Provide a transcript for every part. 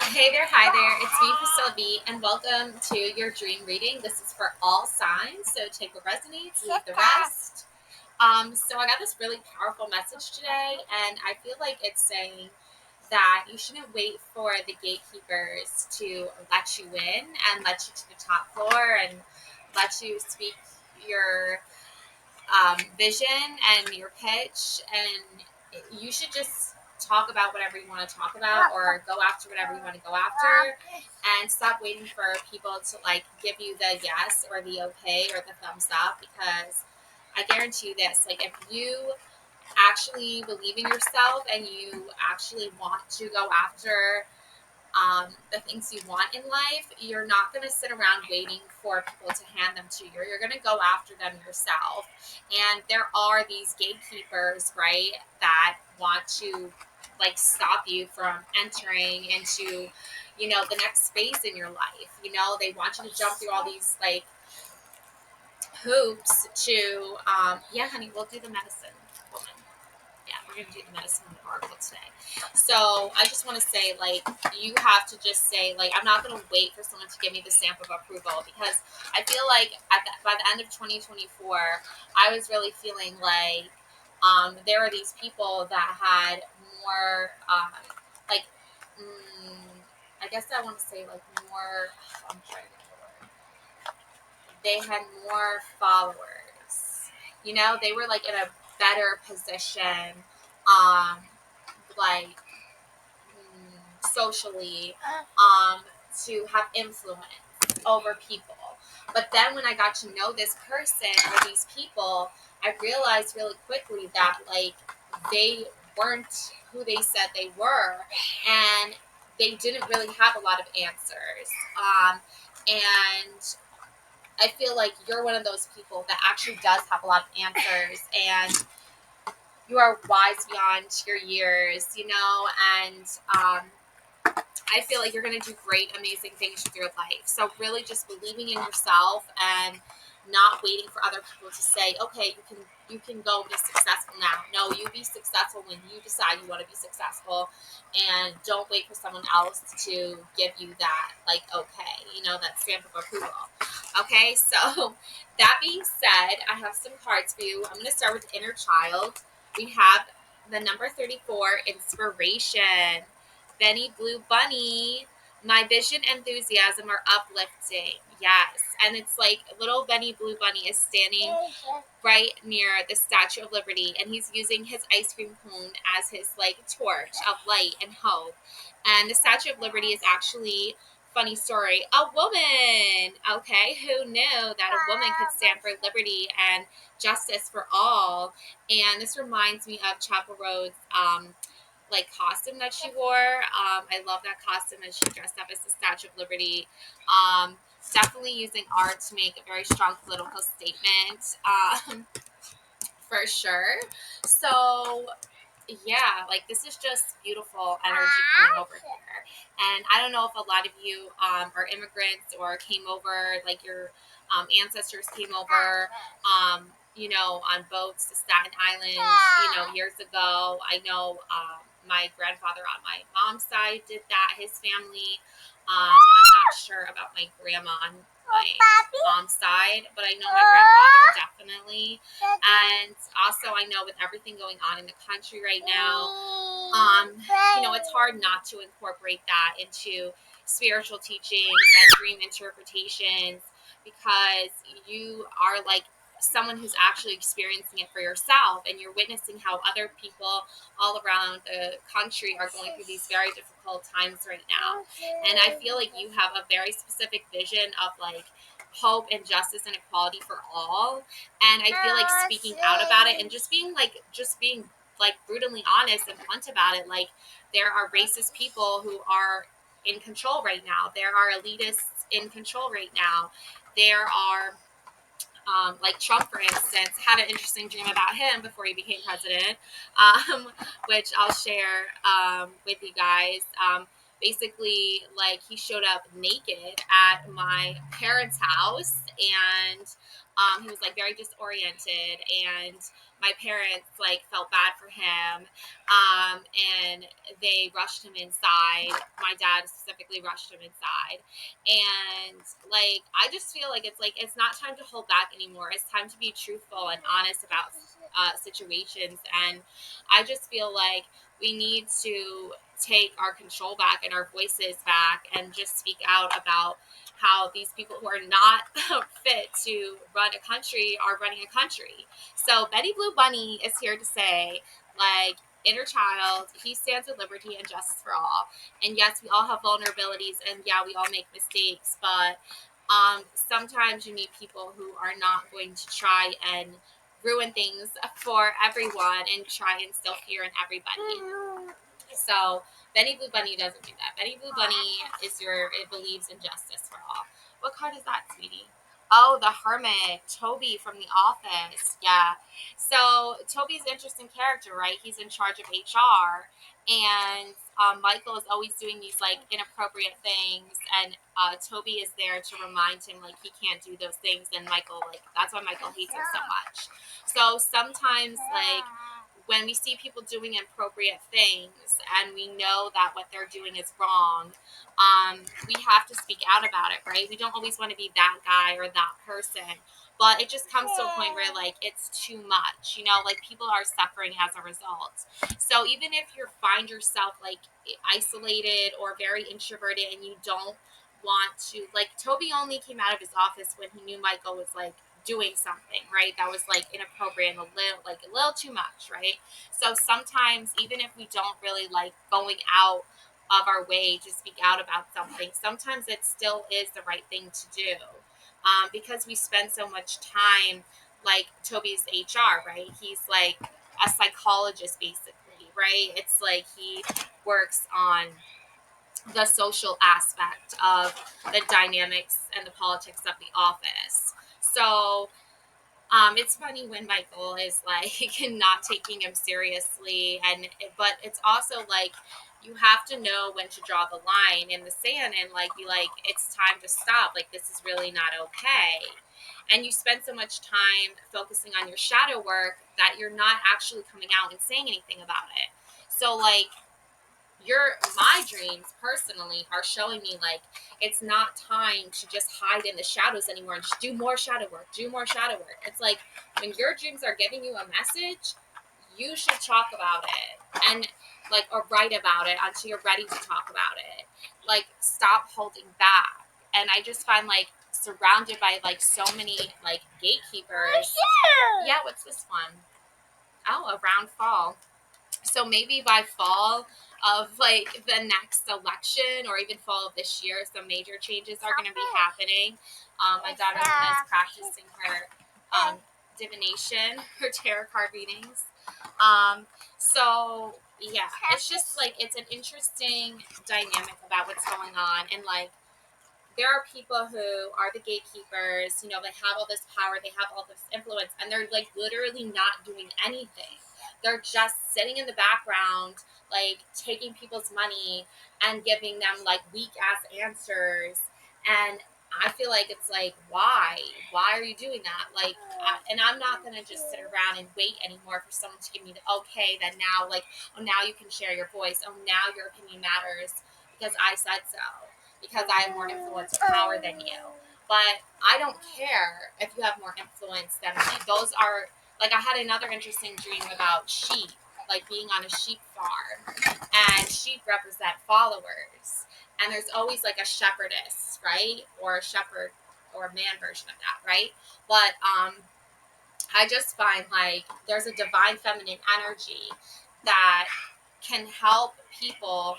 Hey there, hi there. It's me, Priscilla B, and welcome to your dream reading. This is for all signs, so take what resonates, leave the rest. So I got this really powerful message today, and I feel like it's saying that you shouldn't wait for the gatekeepers to let you in and let you to the top floor and let you speak your vision and your pitch, and you should just talk about whatever you want to talk about or go after whatever you want to go after and stop waiting for people to like give you the yes or the okay or the thumbs up, because I guarantee you this, like if you actually believe in yourself and you actually want to go after the things you want in life, you're not going to sit around waiting for people to hand them to you. You're going to go after them yourself. And there are these gatekeepers, right, that want to like stop you from entering into, the next space in your life. They want you to jump through all these like hoops to, yeah, honey, we'll do the medicine. Woman. Yeah, we're going to do the medicine oracle today. So I just want to say, like, you have to just say, like, I'm not going to wait for someone to give me the stamp of approval, because I feel like by the end of 2024, I was really feeling like there were these people that had more, like, I guess I want to say, like, more, I'm trying to get the word. They had more followers. They were, like, in a better position, um, like socially, to have influence over people. But then when I got to know this person or these people, I realized really quickly that like they weren't who they said they were, and they didn't really have a lot of answers. And I feel like you're one of those people that actually does have a lot of answers, and you are wise beyond your years, and I feel like you're going to do great, amazing things with your life. So really just believing in yourself and not waiting for other people to say, okay, you can go and be successful now. No, you be successful when you decide you want to be successful, and don't wait for someone else to give you that, like, okay, that stamp of approval. Okay, so that being said, I have some cards for you. I'm going to start with inner child. We have the number 34, inspiration. Benny Blue Bunny, my vision and enthusiasm are uplifting. Yes. And it's like little Benny Blue Bunny is standing right near the Statue of Liberty, and he's using his ice cream cone as his like torch of light and hope. And the Statue of Liberty is actually, funny story, a woman. Okay, who knew that a woman could stand for liberty and justice for all? And this reminds me of Chapel Road's like costume that she wore. I love that costume, and she dressed up as the Statue of Liberty. Um, Definitely using art to make a very strong political statement, for sure. So yeah, like this is just beautiful energy coming over here. And I don't know if a lot of you are immigrants or came over, like your ancestors came over, on boats to Staten Island, years ago. I know my grandfather on my mom's side did that, his family. I'm not sure about my grandma on my mom's side, but I know my grandfather definitely. And also, I know with everything going on in the country right now, it's hard not to incorporate that into spiritual teachings and dream interpretations, because you are like someone who's actually experiencing it for yourself, and you're witnessing how other people all around the country are going through these very difficult times right now. And I feel like you have a very specific vision of like hope and justice and equality for all. And I feel like speaking out about it and just being like brutally honest and blunt about it. Like, there are racist people who are in control right now. There are elitists in control right now. There are like Trump, for instance, had an interesting dream about him before he became president, which I'll share with you guys. basically, like, he showed up naked at my parents' house, and he was like very disoriented, and my parents like felt bad for him, and they rushed him inside. My dad specifically rushed him inside, and like I just feel like it's not time to hold back anymore. It's time to be truthful and honest about situations, and I just feel like we need to take our control back and our voices back and just speak out about how these people who are not fit to run a country are running a country. So Betty Blue Bunny is here to say, like, inner child, he stands with liberty and justice for all. And yes, we all have vulnerabilities, and yeah, we all make mistakes, but sometimes you need people who are not going to try and ruin things for everyone and try and instill fear in everybody. So Betty Blue Bunny doesn't do that. Betty Blue Bunny it believes in justice for all. What card is that, sweetie? Oh, the Hermit, Toby from The Office. Yeah. So Toby's an interesting character, right? He's in charge of HR, and Michael is always doing these like inappropriate things, and Toby is there to remind him like he can't do those things, and Michael like that's why Michael hates him so much. So sometimes like when we see people doing inappropriate things and we know that what they're doing is wrong, we have to speak out about it, right? We don't always want to be that guy or that person, but it just comes to a point where like it's too much, like people are suffering as a result. So even if you find yourself like isolated or very introverted and you don't want to, like, Toby only came out of his office when he knew Michael was like doing something, right, that was like inappropriate and a little too much, right? So sometimes even if we don't really like going out of our way to speak out about something, sometimes it still is the right thing to do, because we spend so much time, like Toby's HR, right? He's like a psychologist basically, right? It's like he works on the social aspect of the dynamics and the politics of the office. So it's funny when Michael is like not taking him seriously, but it's also like you have to know when to draw the line in the sand and like be like, it's time to stop. Like, this is really not okay. And you spend so much time focusing on your shadow work that you're not actually coming out and saying anything about it. So like my dreams personally are showing me like it's not time to just hide in the shadows anymore and just do more shadow work. It's like when your dreams are giving you a message, you should talk about it, and like, or write about it until you're ready to talk about it. Like, stop holding back. And I just find like surrounded by like so many like gatekeepers. Yeah, what's this one? Oh, around fall. So maybe by fall of like the next election or even fall of this year, some major changes are going to be happening. My daughter Luna is practicing her divination, her tarot card readings. So yeah, it's just like it's an interesting dynamic about what's going on, and like there are people who are the gatekeepers, they have all this power, they have all this influence, and they're like literally not doing anything. They're just sitting in the background, like taking people's money and giving them like weak ass answers. And I feel like it's like, why? Why are you doing that? Like, and I'm not going to just sit around and wait anymore for someone to give me the okay, that now, like, oh, now you can share your voice. Oh, now your opinion matters because I said so, because I have more influence or power than you. But I don't care if you have more influence than me. Those are, like, I had another interesting dream about sheep, like being on a sheep farm, and sheep represent followers. And there's always like a shepherdess, right? Or a shepherd or a man version of that, right? But I just find like there's a divine feminine energy that can help people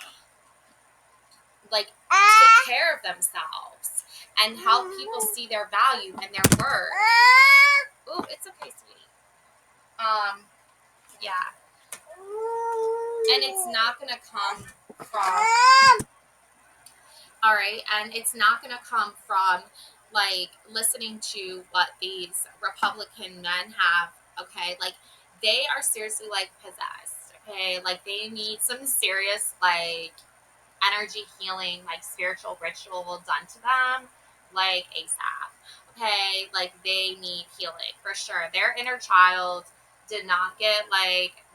like take care of themselves and help people see their value and their worth. Oh, it's okay, sweetie. Yeah. And it's not gonna come from all right, and it's not gonna come from like listening to what these Republican men have, okay? Like they are seriously like possessed, okay? Like they need some serious like energy healing, like spiritual ritual done to them, like ASAP. Okay, like they need healing for sure. Their inner child did not get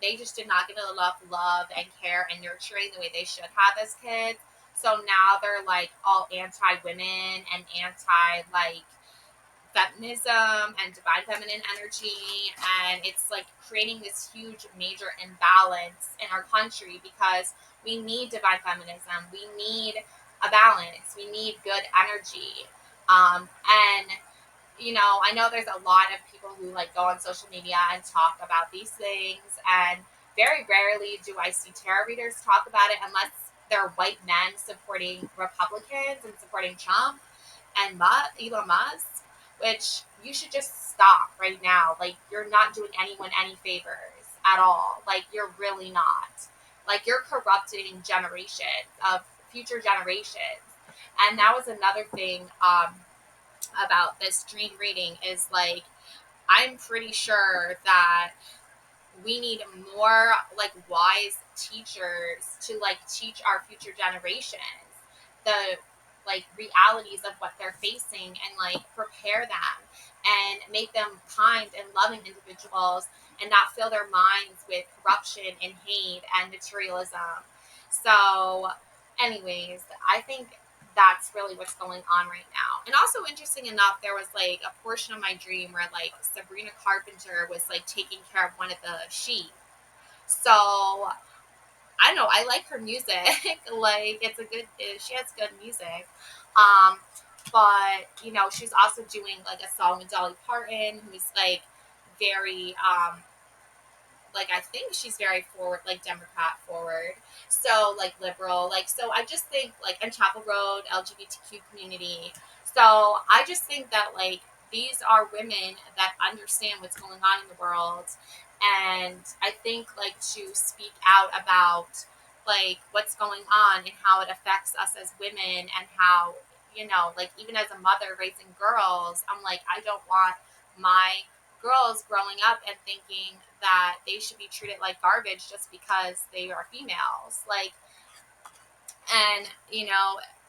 they just did not get enough love and care and nurturing the way they should have as kids. So now they're like all anti women and anti feminism and divine feminine energy, and it's like creating this huge major imbalance in our country because we need divine feminism, we need a balance, we need good energy. And I know there's a lot of people who like go on social media and talk about these things, and very rarely do I see tarot readers talk about it unless they're white men supporting Republicans and supporting Trump and Elon Musk, which you should just stop right now. Like, you're not doing anyone any favors at all. Like, you're really not. Like, you're corrupting generations of future generations. And that was another thing about this dream reading is like, I'm pretty sure that we need more like wise teachers to like teach our future generations the like realities of what they're facing and like prepare them and make them kind and loving individuals and not fill their minds with corruption and hate and materialism. So anyways, I think that's really what's going on right now. And also, interesting enough, there was like a portion of my dream where like Sabrina Carpenter was like taking care of one of the sheep. So I don't know, I like her music. Like, it's a good, she has good music. Um, but she's also doing like a song with Dolly Parton, who's like very like, I think she's very forward, like Democrat forward, so like liberal, like, so I just think like, and Chapel Road LGBTQ community. So I just think that like these are women that understand what's going on in the world, and I think like to speak out about like what's going on and how it affects us as women, and how like even as a mother raising girls, I'm like, I don't want my girls growing up and thinking that they should be treated like garbage just because they are females. Like, and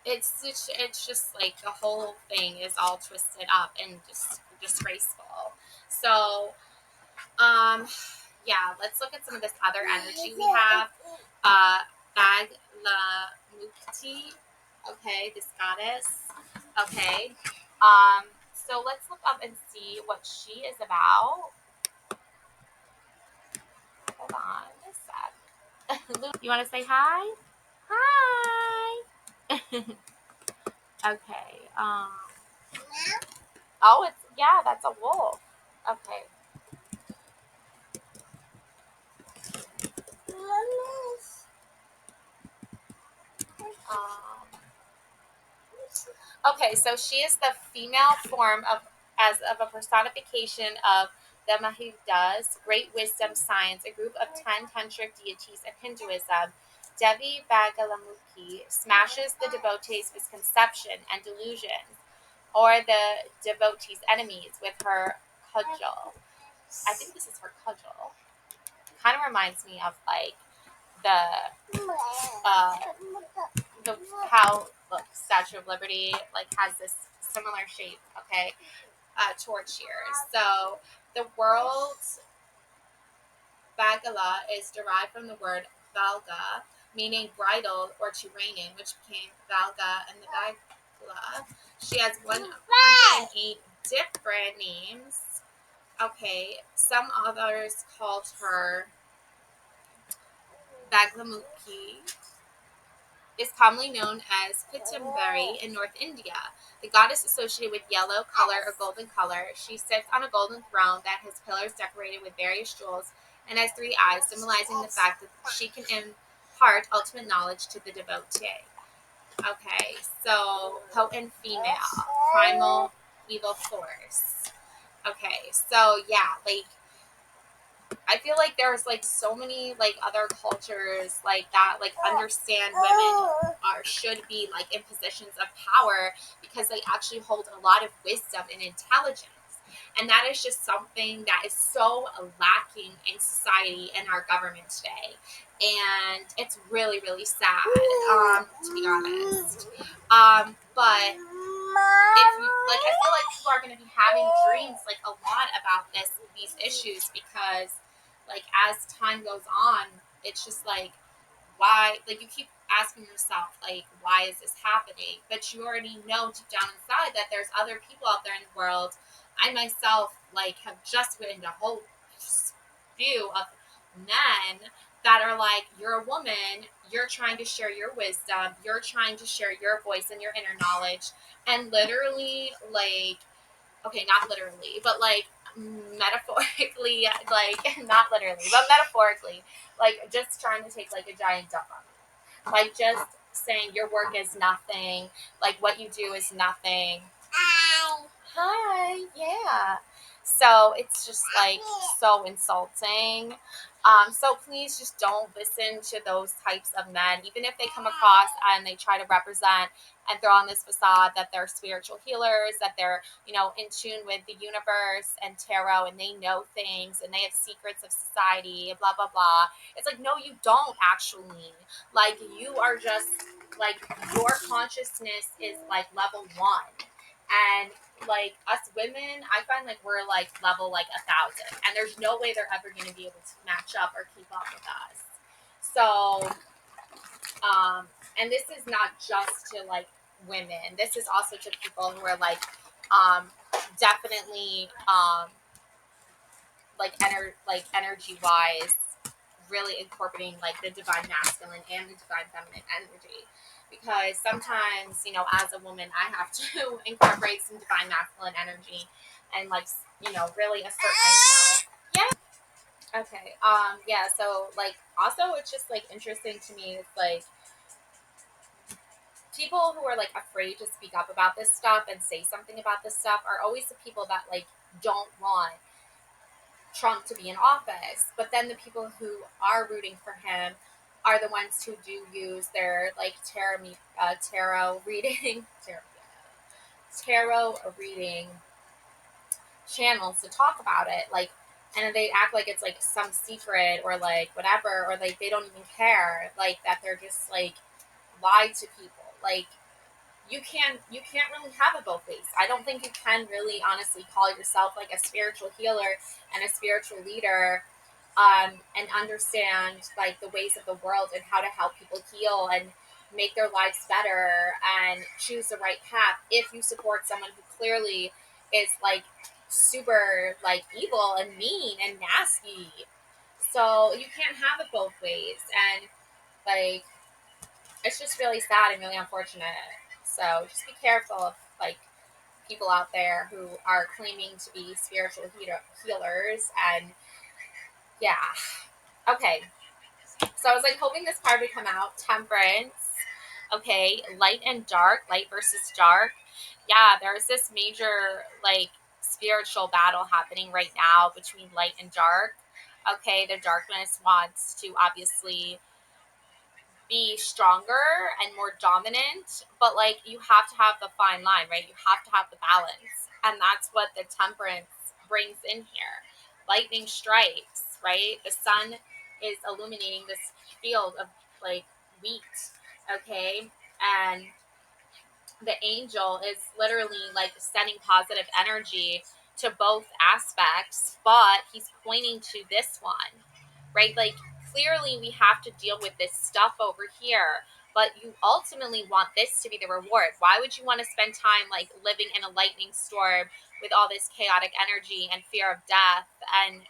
it's just like the whole thing is all twisted up and just disgraceful. So, yeah, let's look at some of this other energy we have. Baglamukti. Okay, this goddess. Okay. So let's look up and see what she is about. Hold on a sec. You want to say hi? Hi. Okay. Oh, yeah, that's a wolf. Okay. Um, okay, so she is the female form of a personification of the Mahidas, great wisdom science, a group of 10 tantric deities of Hinduism. Devi Bagalamukhi smashes the devotees' misconception and delusions, or the devotees' enemies, with her cudgel. I think this is her cudgel. Kind of reminds me of like the uh, the how look Statue of Liberty like has this similar shape. Okay, torch here. So the word Bagala is derived from the word Valga, meaning bridle or to rein in, which became Valga and the Bagla. She has 108 different names. Okay, some others called her Baglamukhi, is commonly known as Pitambari in North India. The goddess associated with yellow color or golden color, she sits on a golden throne that has pillars decorated with various jewels and has three eyes, symbolizing the fact that she can impart ultimate knowledge to the devotee. Okay, so potent female, primal evil force. Okay, so yeah, like I feel like there's like so many like other cultures like that like understand women are should be like in positions of power because they actually hold a lot of wisdom and intelligence. And that is just something that is so lacking in society and our government today. And it's really, really sad, to be honest. But if you, like, I feel like people are going to be having dreams like a lot about these issues, because like as time goes on, it's just like, why, like you keep asking yourself like, why is this happening? But you already know deep down inside that there's other people out there in the world. I myself like have just witnessed a whole spew of men that are like, you're a woman, you're trying to share your wisdom, you're trying to share your voice and your inner knowledge, and literally like, okay, not literally, but like metaphorically, like not literally, but metaphorically, like just trying to take like a giant dump on you. Like just saying your work is nothing, like what you do is nothing. Hi, yeah. So it's just like so insulting. So please just don't listen to those types of men, even if they come across and they try to represent and throw on this facade that they're spiritual healers, that they're, in tune with the universe and tarot, and they know things and they have secrets of society, blah, blah, blah. It's like, no, you don't actually. Like, you are just, like, your consciousness is like level 1. And like us women, I find like we're like level like 1,000, and there's no way they're ever going to be able to match up or keep up with us. So, and this is not just to like women. This is also to people who are um, definitely, like energy wise, really incorporating like the divine masculine and the divine feminine energy, because sometimes, as a woman, I have to incorporate some divine masculine energy and like, really assert myself. Yeah. Okay. Yeah, so like also it's just like interesting to me, it's like people who are like afraid to speak up about this stuff and say something about this stuff are always the people that like don't want Trump to be in office. But then the people who are rooting for him are the ones who do use their like tarot reading tarot reading channels to talk about it, like, and they act like it's like some secret or like whatever, or like they don't even care, like that they're just like lied to people. Like, you can't really have it both ways. I don't think you can really honestly call yourself like a spiritual healer and a spiritual leader, and understand like the ways of the world and how to help people heal and make their lives better and choose the right path, if you support someone who clearly is like super like evil and mean and nasty. So you can't have it both ways, and like it's just really sad and really unfortunate. So just be careful of like people out there who are claiming to be spiritual healers. And yeah. Okay. So I was like hoping this card would come out. Temperance. Okay. Light and dark. Light versus dark. Yeah, there's this major like spiritual battle happening right now between light and dark. Okay, the darkness wants to obviously be stronger and more dominant, but like you have to have the fine line, right? You have to have the balance. And that's what the temperance brings in here. Lightning strikes, right? The sun is illuminating this field of like wheat, okay? And the angel is literally like sending positive energy to both aspects, but he's pointing to this one, right? Like, clearly we have to deal with this stuff over here, but you ultimately want this to be the reward. Why would you want to spend time like living in a lightning storm with all this chaotic energy and fear of death and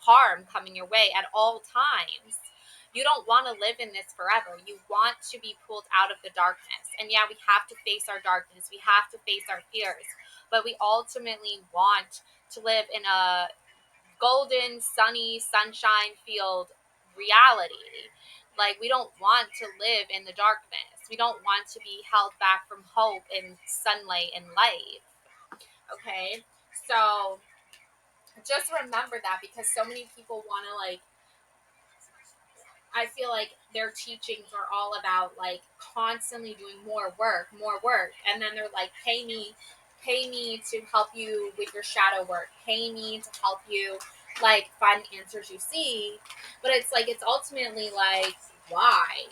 harm coming your way at all times? You don't want to live in this forever. You want to be pulled out of the darkness. And yeah, we have to face our darkness. We have to face our fears. But we ultimately want to live in a golden, sunny, sunshine field reality. Like, we don't want to live in the darkness. We don't want to be held back from hope and sunlight and light. Okay? So just remember that, because so many people want to like, I feel like their teachings are all about like constantly doing more work, and then they're like, pay me to help you with your shadow work, pay me to help you like find the answers you see. But it's like, it's ultimately like, why?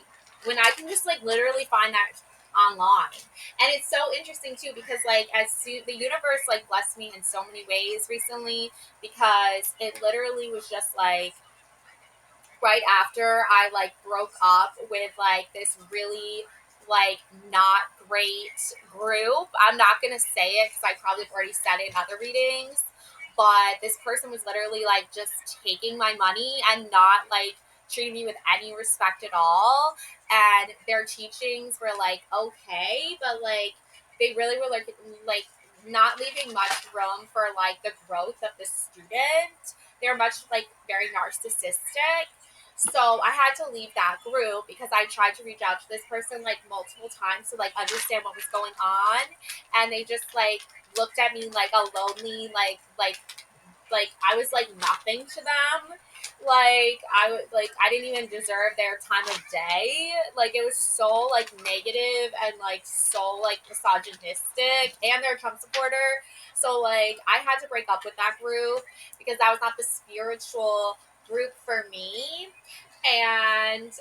When I can just like literally find that online. And it's so interesting too, because like the universe like blessed me in so many ways recently, because it literally was just like right after I like broke up with like this really like not great group. I'm not gonna say it because I probably have already said it in other readings, but this person was literally like just taking my money and not like treating me with any respect at all. And their teachings were like okay, but like they really were like not leaving much room for like the growth of the student. They're much like very narcissistic. So I had to leave that group because I tried to reach out to this person like multiple times to like understand what was going on, and they just like looked at me like a lonely like I was like nothing to them. I didn't even deserve their time of day. Like it was so like negative and like so like misogynistic, and they're a Trump supporter. So like I had to break up with that group because that was not the spiritual group for me. And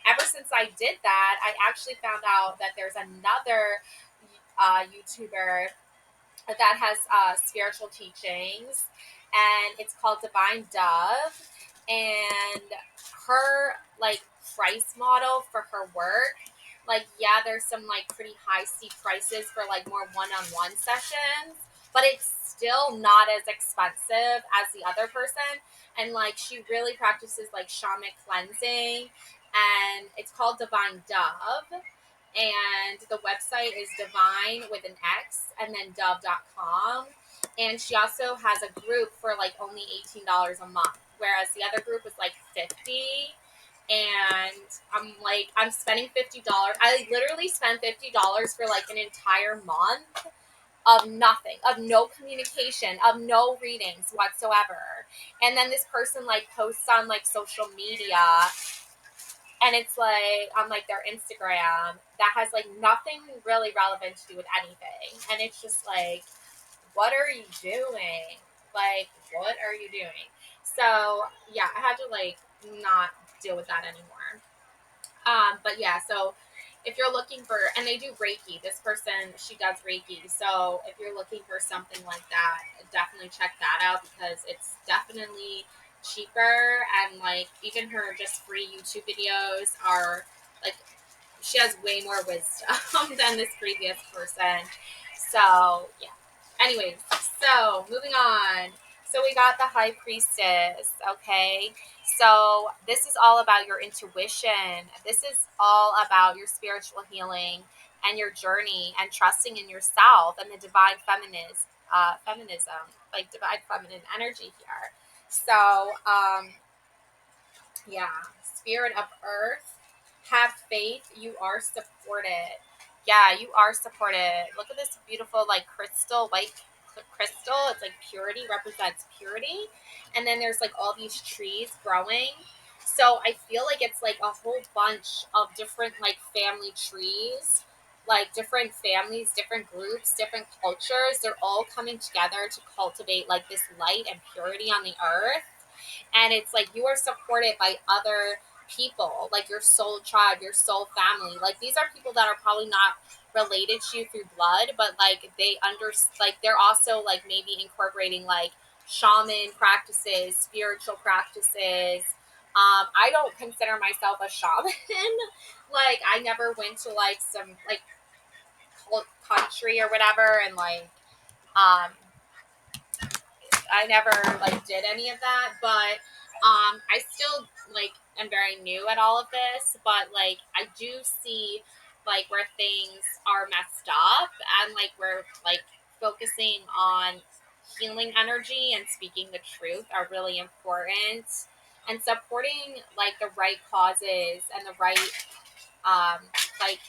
ever since I did that, I actually found out that there's another YouTuber that has spiritual teachings, and it's called Divine Dove. And her like price model for her work, like yeah, there's some like pretty high steep prices for like more one-on-one sessions, but it's still not as expensive as the other person. And like she really practices like shamanic cleansing, and it's called Divine Dove. And the website is divine with an X and then dove.com. And she also has a group for like only $18 a month, whereas the other group was like 50. And I'm spending $50. I literally spent $50 for like an entire month of nothing, of no communication, of no readings whatsoever. And then this person like posts on like social media, and it's like on like their Instagram that has like nothing really relevant to do with anything. And it's just like, what are you doing? Like, what are you doing? So yeah, I had to like not deal with that anymore. But yeah, so if you're looking for, and they do Reiki, this person, she does Reiki. So if you're looking for something like that, definitely check that out because it's definitely cheaper. And like even her just free YouTube videos are like, she has way more wisdom than this previous person. So yeah. Anyways, so moving on. So we got the High Priestess, okay? So this is all about your intuition. This is all about your spiritual healing and your journey and trusting in yourself and the divine feminism, like divine feminine energy here. So, yeah, spirit of earth, have faith. You are supported. Yeah, you are supported. Look at this beautiful, like crystal, white crystal. It's like purity, represents purity. And then there's like all these trees growing. So I feel like it's like a whole bunch of different like family trees, like different families, different groups, different cultures. They're all coming together to cultivate like this light and purity on the earth. And it's like you are supported by other people, like your soul tribe, your soul family. Like these are people that are probably not related to you through blood, but like like they're also like maybe incorporating like shaman practices, spiritual practices. I don't consider myself a shaman. Like I never went to like some like country or whatever, and like um I never like did any of that, but I still like am very new at all of this, but like I do see like where things are messed up, and like we're like focusing on healing energy and speaking the truth are really important, and supporting like the right causes and the right um like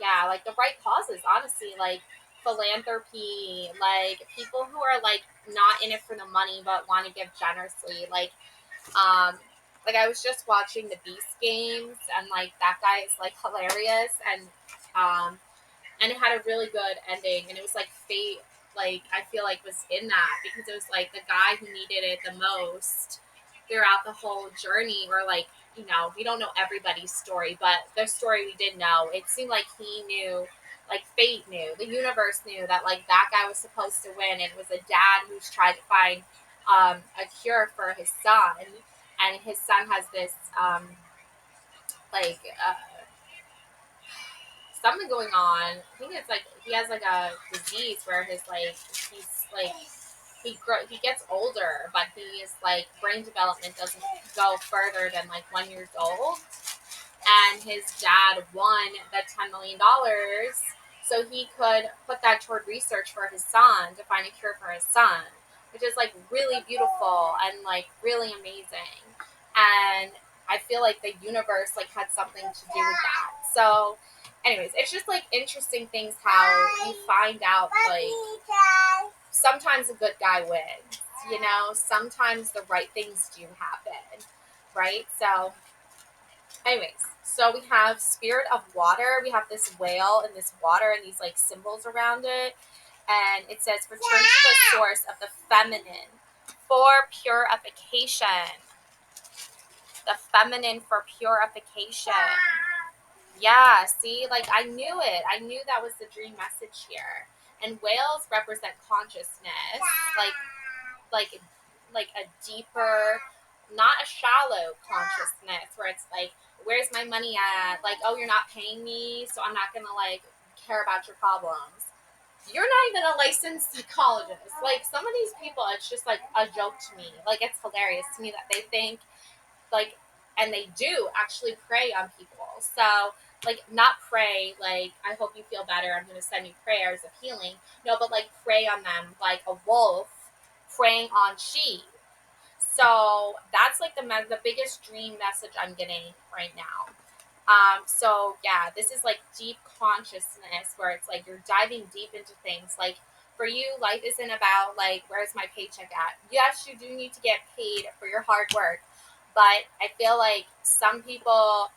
yeah, like the right causes, honestly, like philanthropy, like people who are like not in it for the money but want to give generously. Um like I was just watching the Beast Games, and like that guy is like hilarious, and um and it had a really good ending, and it was like fate, like I feel like was in that, because it was like the guy who needed it the most throughout the whole journey, or like, we don't know everybody's story, but the story we did know, it seemed like he knew, like fate knew, the universe knew that like that guy was supposed to win. It was a dad who's tried to find a cure for his son, and his son has this like something going on. I think it's like he has like a disease where his like he's like he gets older, but he is like brain development doesn't go further than like 1 year old. And his dad won the $10 million so he could put that toward research for his son to find a cure for his son, which is like really beautiful and like really amazing. And I feel like the universe like had something to do with that. So anyways, it's just like interesting things how you find out like sometimes a good guy wins, sometimes the right things do happen, right? So anyways, so we have spirit of water. We have this whale and this water and these like symbols around it. And it says, return to the source of the feminine for purification. The feminine for purification. Yeah, see, like I knew it. I knew that was the dream message here. And whales represent consciousness, like like a deeper, not a shallow consciousness where it's like, where's my money at? Like, oh, you're not paying me, so I'm not gonna like care about your problems. You're not even a licensed psychologist. Like some of these people, it's just like a joke to me. Like it's hilarious to me that they think like, and they do actually prey on people. So like not pray like I hope you feel better, I'm going to send you prayers of healing. No, but like prey on them like a wolf preying on sheep. So that's like the biggest dream message I'm getting right now. So yeah, this is like deep consciousness where it's like you're diving deep into things. Like for you, life isn't about like, where's my paycheck at? Yes, you do need to get paid for your hard work, but I feel like some people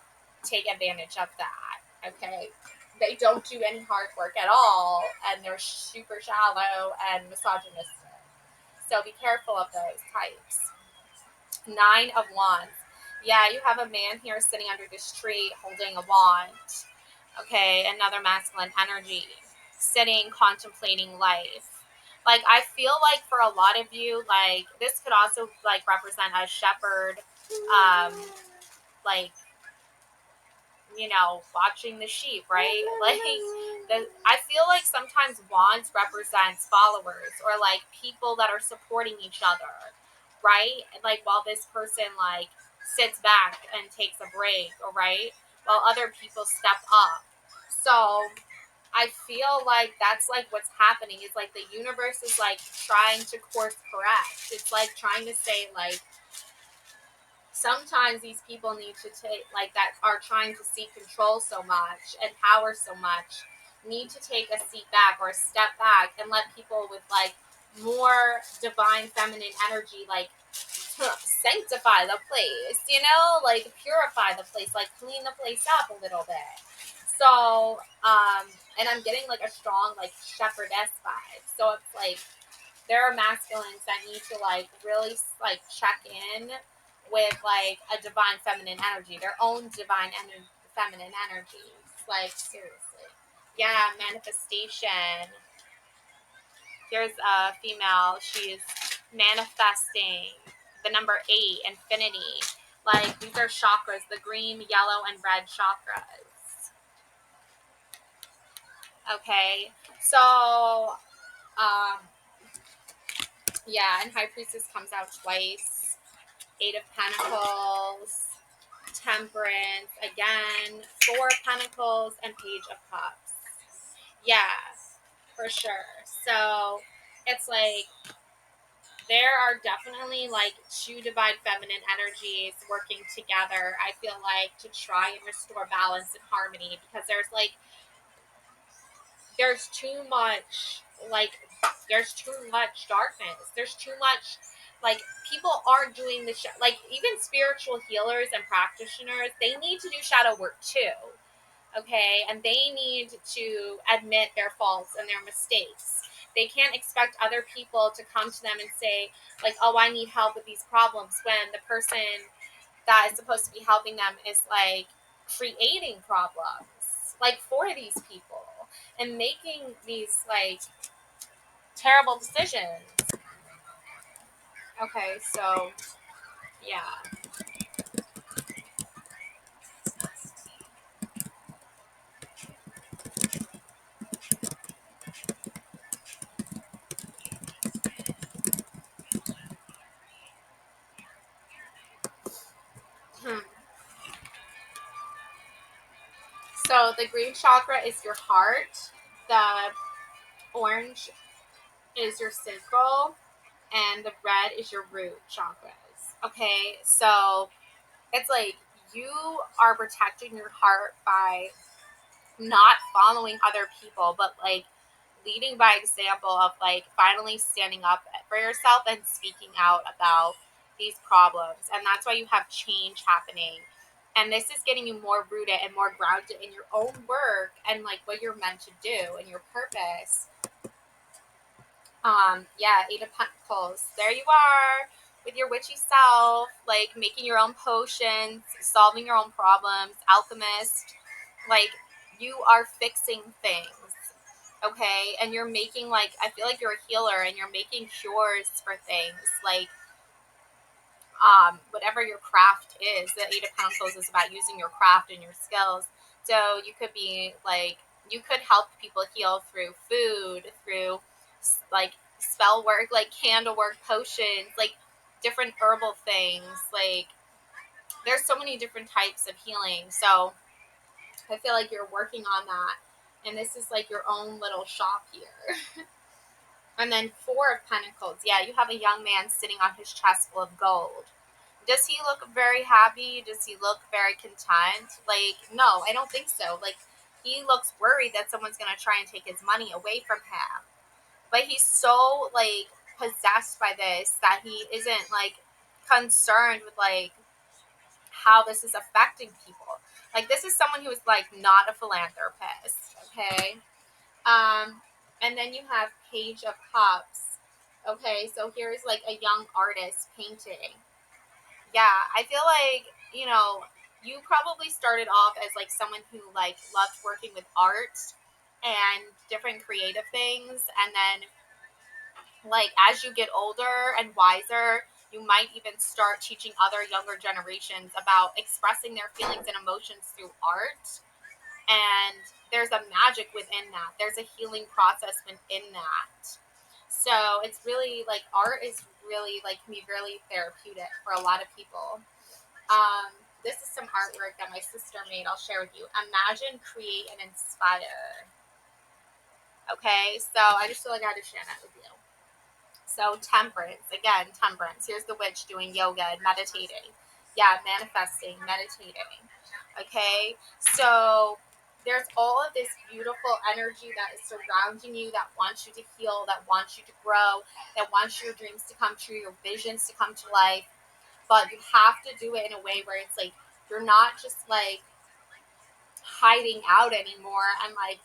take advantage of that. Okay. They don't do any hard work at all, and they're super shallow and misogynistic. So be careful of those types. 9 of Wands. Yeah, you have a man here sitting under this tree holding a wand. Okay, another masculine energy. Sitting, contemplating life. Like, I feel like for a lot of you, like, this could also, like, represent a shepherd, um, like, watching the sheep, right? Like, I feel like sometimes wands represents followers or like people that are supporting each other, right? Like while this person like sits back and takes a break, or right, while other people step up. So I feel like that's like what's happening. It's like the universe is like trying to course correct. It's like trying to say like sometimes these people need to take like that are trying to seek control so much and power so much need to take a seat back or a step back and let people with like more divine feminine energy like sanctify the place, like purify the place, like clean the place up a little bit. So and I'm getting like a strong like shepherdess vibe. So it's like there are masculines that need to like really like check in with like a divine feminine energy, their own feminine energies. Like seriously, yeah, manifestation. Here's a female. She's manifesting the number 8, infinity. Like these are chakras, the green, yellow, and red chakras. Okay, so um, yeah, and High Priestess comes out twice. 8 of Pentacles, Temperance, again, 4 of Pentacles, and Page of Cups. Yeah, for sure. So it's like there are definitely like two divine feminine energies working together, I feel like, to try and restore balance and harmony, because there's too much like there's too much darkness, there's too much like people aren't doing the like even spiritual healers and practitioners, they need to do shadow work too. okay? And they need to admit their faults and their mistakes. They can't expect other people to come to them and say, like, oh, I need help with these problems, when the person that is supposed to be helping them is like creating problems, like, for these people and making these like terrible decisions. Okay, so yeah. Hmm. So the green chakra is your heart, the orange is your sacral, and the red is your root chakras. Okay, so it's like you are protecting your heart by not following other people, but like leading by example of like finally standing up for yourself and speaking out about these problems. And that's why you have change happening. And this is getting you more rooted and more grounded in your own work and like what you're meant to do and your purpose. Yeah, Eight of Pentacles. There you are with your witchy self, like making your own potions, solving your own problems, alchemist. Like you are fixing things, okay? And you're making like I feel like you're a healer and you're making cures for things like whatever your craft is. The Eight of Pentacles is about using your craft and your skills. So you could be like you could help people heal through food, through like spell work, like candle work, potions, like different herbal things. Like there's so many different types of healing. So I feel like you're working on that. And this is like your own little shop here. And then Four of Pentacles. Yeah, you have a young man sitting on his chest full of gold. Does he look very happy? Does he look very content? Like, no, I don't think so. Like, he looks worried that someone's going to try and take his money away from him. But he's so, like, possessed by this that he isn't, like, concerned with, like, how this is affecting people. Like, this is someone who is, like, not a philanthropist, okay? And then you have Page of Cups. Okay, so here's, like, a young artist painting. Yeah, I feel like, you know, you probably started off as like someone who like loved working with art and different creative things, and then like as you get older and wiser, you might even start teaching other younger generations about expressing their feelings and emotions through art. And there's a magic within that. There's a healing process within that. So it's really like art is really like can be really therapeutic for a lot of people. Um, this is some artwork that my sister made. I'll share with you. Imagine, create, and inspire. Okay, so I just feel like I had to share that with you. So temperance, again, temperance. Here's the witch doing yoga and meditating. Yeah, manifesting, meditating. Okay, so there's all of this beautiful energy that is surrounding you that wants you to heal, that wants you to grow, that wants your dreams to come true, your visions to come to life. But you have to do it in a way where it's like you're not just like hiding out anymore and like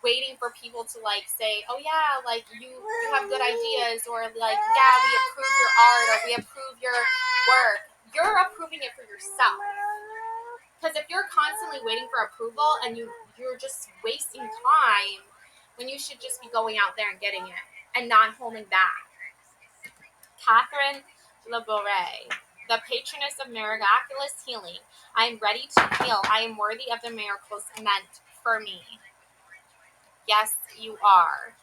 waiting for people to like say, oh yeah, like you have good ideas, or like yeah, we approve your art or we approve your work. You're approving it for yourself. Because if you're constantly waiting for approval and you're just wasting time when you should just be going out there and getting it and not holding back. Catherine Labouré, the patroness of miraculous healing. I am ready to heal. I am worthy of the miracles meant for me. Yes, you are.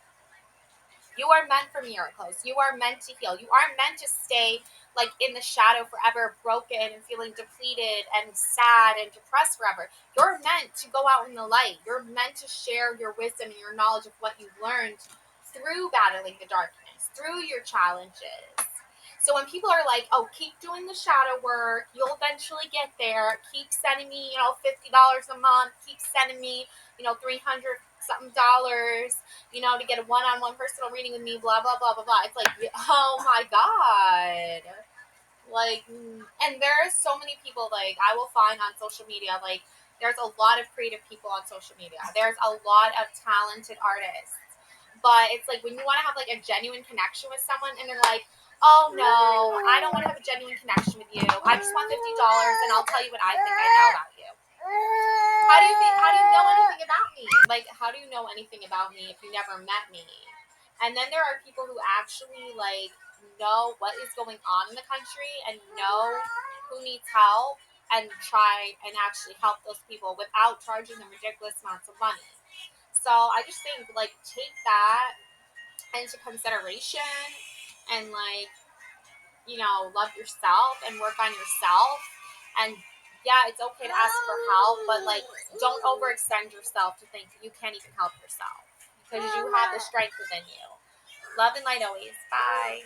You are meant for miracles. You are meant to heal. You aren't meant to stay like in the shadow forever, broken and feeling depleted and sad and depressed forever. You're meant to go out in the light. You're meant to share your wisdom and your knowledge of what you've learned through battling the darkness, through your challenges. So when people are like, "Oh, keep doing the shadow work. You'll eventually get there. Keep sending me, $50 a month. Keep sending me, 300 something dollars, to get a one-on-one personal reading with me, blah, blah, blah, blah, blah." It's like, oh my God. Like, and there are so many people, like, I will find on social media, like, There's a lot of creative people on social media. There's a lot of talented artists. But it's like when you want to have like a genuine connection with someone and they're like, oh no, I don't want to have a genuine connection with you. I just want $50 and I'll tell you what I think I know about you. How do you know anything about me? Like, how do you know anything about me if you never met me? And then there are people who actually like know what is going on in the country and know who needs help and try and actually help those people without charging them ridiculous amounts of money. So I just think like take that into consideration and like, you know, love yourself and work on yourself. And yeah, it's okay to ask for help, but like don't overextend yourself to think you can't even help yourself because you have the strength within you. Love and light always. Bye.